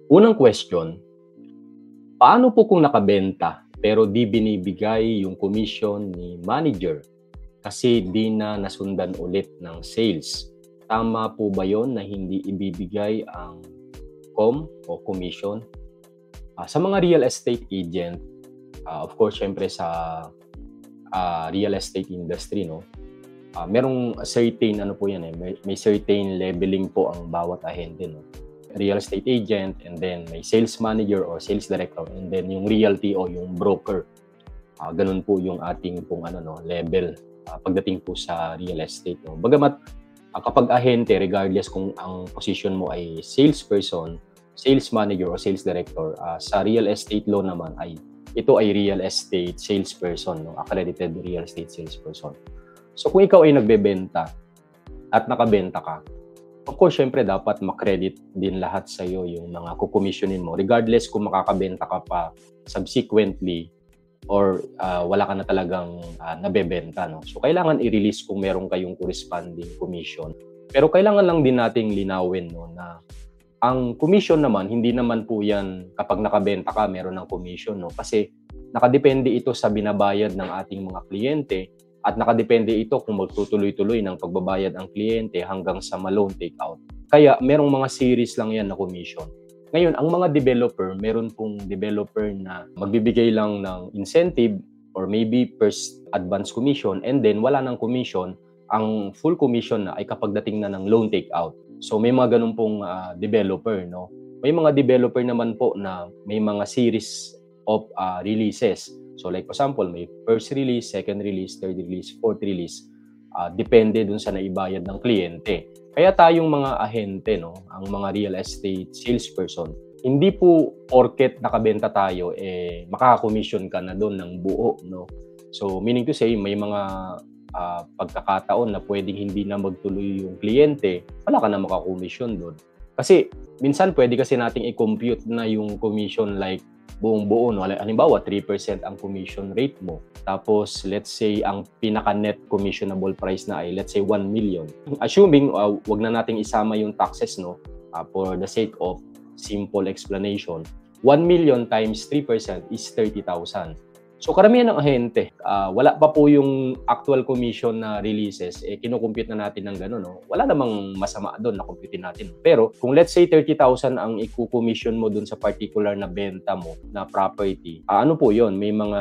Unang question, paano po kung nakabenta pero di binibigay yung commission ni manager kasi di na nasundan ulit ng sales? Tama po ba yon na hindi ibibigay ang o commission? Sa mga real estate agent, of course, syempre sa real estate industry, no? Merong certain ano po yan may certain leveling po ang bawat ahente, no? Real estate agent, and then may sales manager or sales director, and then yung realty o yung broker. Ganun po yung ating pong level pagdating po sa real estate, no? Bagamat kapag ahente, regardless kung ang position mo ay salesperson, sales manager o sales director, sa real estate law naman ay ito ay real estate salesperson, no? Accredited real estate salesperson. So kung ikaw ay nagbebenta at nakabenta ka, of course, syempre dapat makredit din lahat sa iyo yung mga kukomisyonin mo, regardless kung makakabenta ka pa subsequently or wala ka na talagang nabebenta, no? So kailangan i-release kung meron kayong corresponding commission. Pero kailangan lang din nating linawin, no, na ang commission naman, hindi naman po yan kapag nakabenta ka, meron ng commission, no? Kasi nakadepende ito sa binabayad ng ating mga kliyente at nakadepende ito kung magtutuloy-tuloy ng pagbabayad ang kliyente hanggang sa ma-loan takeout. Kaya merong mga series lang yan na commission. Ngayon, ang mga developer, meron pong developer na magbibigay lang ng incentive or maybe first advance commission, and then wala ng commission. Ang full commission na ay kapag dating na ng loan takeout. So may mga ganun pong developer, no? May mga developer naman po na may mga series of releases. So like for example, may first release, second release, third release, fourth release. Depende dun sa naibayad ng kliyente. Kaya tayong mga ahente, no, ang mga real estate salesperson, hindi po porket nakabenta tayo, makaka-commission ka na doon ng buo, no? So meaning to say, may mga pagkakataon na pwedeng hindi na magtuloy yung kliyente, wala ka na makakomission doon. Kasi minsan pwede kasi nating i-compute na yung commission like buong-buo, no? Halimbawa, 3% ang commission rate mo. Tapos, let's say, ang pinaka-net commissionable price na ay, let's say, 1 million. Assuming, wag na nating isama yung taxes, no? For the sake of simple explanation, 1 million times 3% is 30,000. So, karamihan ng ahente, wala pa po yung actual commission na releases, kinukumpute na natin ng gano'n, no? Wala namang masama doon na compute natin. Pero, kung let's say 30,000 ang i-commission mo doon sa particular na benta mo na property, ano po yun? May mga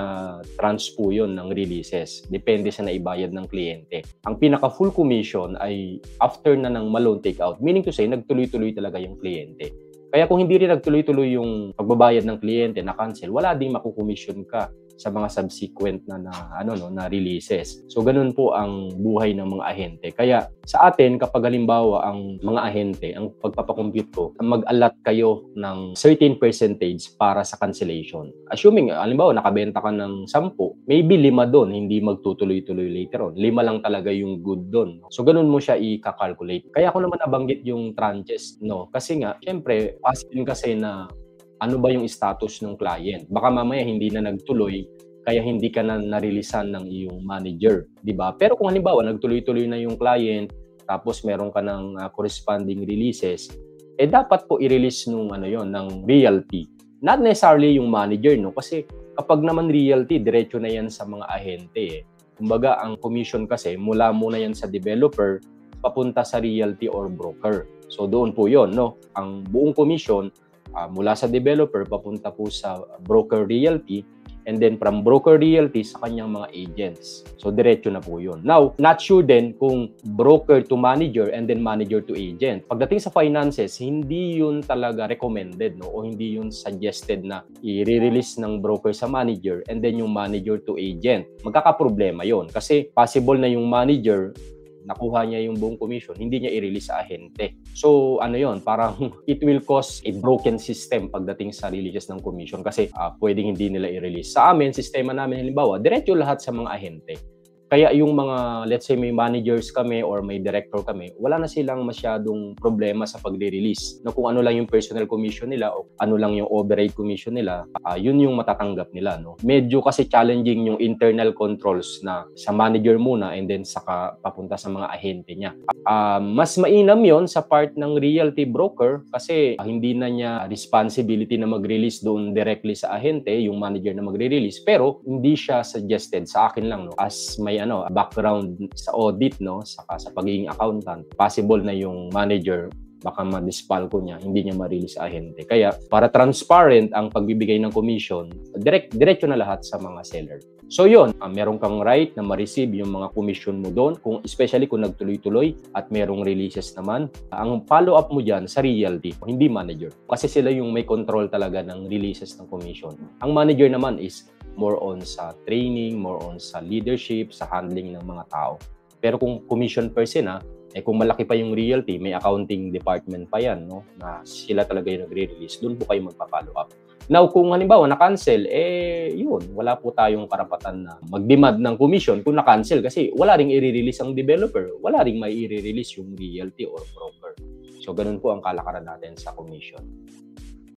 tranche po yun ng releases. Depende sa naibayad ng kliyente. Ang pinaka-full commission ay after na ng ma-loan takeout, meaning to say, nagtuloy-tuloy talaga yung kliyente. Kaya kung hindi rin nagtuloy-tuloy yung pagbabayad ng kliyente na cancel, wala ding makukomission ka sa mga subsequent na releases. So ganun po ang buhay ng mga ahente. Kaya sa atin, kapag halimbawa ang mga ahente, ang pagpapakompute ko, mag-allot kayo ng certain percentage para sa cancellation. Assuming halimbawa nakabenta ka ng 10, maybe 5 doon hindi magtutuloy-tuloy later on. 5 lang talaga yung good doon. So ganun mo siya i-calculate. Kaya ako naman nabanggit yung tranches, no? Kasi nga, syempre, possible kasi na ano ba yung status ng client. Baka mamaya hindi na nagtuloy, kaya hindi ka na narilisan ng iyong manager, di ba? Pero kung halimbawa nagtuloy-tuloy na yung client, tapos meron ka ng corresponding releases, dapat po i-release ng realty. Not necessarily yung manager, no? Kasi kapag naman realty, diretso na yan sa mga ahente. Kumbaga, ang commission kasi mula muna yan sa developer papunta sa realty or broker. So doon po yon, no? Ang buong commission mula sa developer papunta po sa broker realty, and then from broker realty sa kanyang mga agents. So diretso na po yun. Now, not sure din kung broker to manager and then manager to agent. Pagdating sa finances, hindi yun talaga recommended, no? O hindi yun suggested na i-release ng broker sa manager and then yung manager to agent. Magkakaproblema yun kasi possible na yung manager nakuha niya yung buong commission, hindi niya i-release sa ahente. So, parang it will cause a broken system pagdating sa releases ng commission kasi pwedeng hindi nila i-release. Sa amin, sistema namin, halimbawa, diretso lahat sa mga ahente. Kaya yung mga, let's say may managers kami or may director kami, wala na silang masyadong problema sa pagre-release. Na kung ano lang yung personal commission nila o ano lang yung override commission nila, yun yung matatanggap nila, no? Medyo kasi challenging yung internal controls na sa manager muna and then saka papunta sa mga ahente niya. Mas mainam yon sa part ng realty broker kasi hindi na niya responsibility na mag-release doon directly sa ahente, yung manager na magre-release, pero hindi siya suggested sa akin lang, no, as may background sa audit, no, saka sa pagiging accountant, possible na yung manager baka ma-dispalko niya, hindi niya ma-release sa ahente. Kaya para transparent ang pagbibigay ng commission, diretso na lahat sa mga seller. So yun, meron kang right na ma-receive yung mga commission mo doon, especially kung nagtuloy-tuloy at merong releases naman. Ang follow-up mo dyan sa realty, hindi manager. Kasi sila yung may control talaga ng releases ng commission. Ang manager naman is more on sa training, more on sa leadership, sa handling ng mga tao. Pero kung commission person kung malaki pa yung realty, may accounting department pa yan, no, na sila talaga yung nagre-release, doon po kayo magpa-follow up. Now, kung halimbawa na-cancel, yun, wala po tayong karapatan na mag-demand ng commission kung na-cancel kasi wala ring i-release ang developer, wala ring may i-release yung realty or broker. So, ganun po ang kalakaran natin sa commission.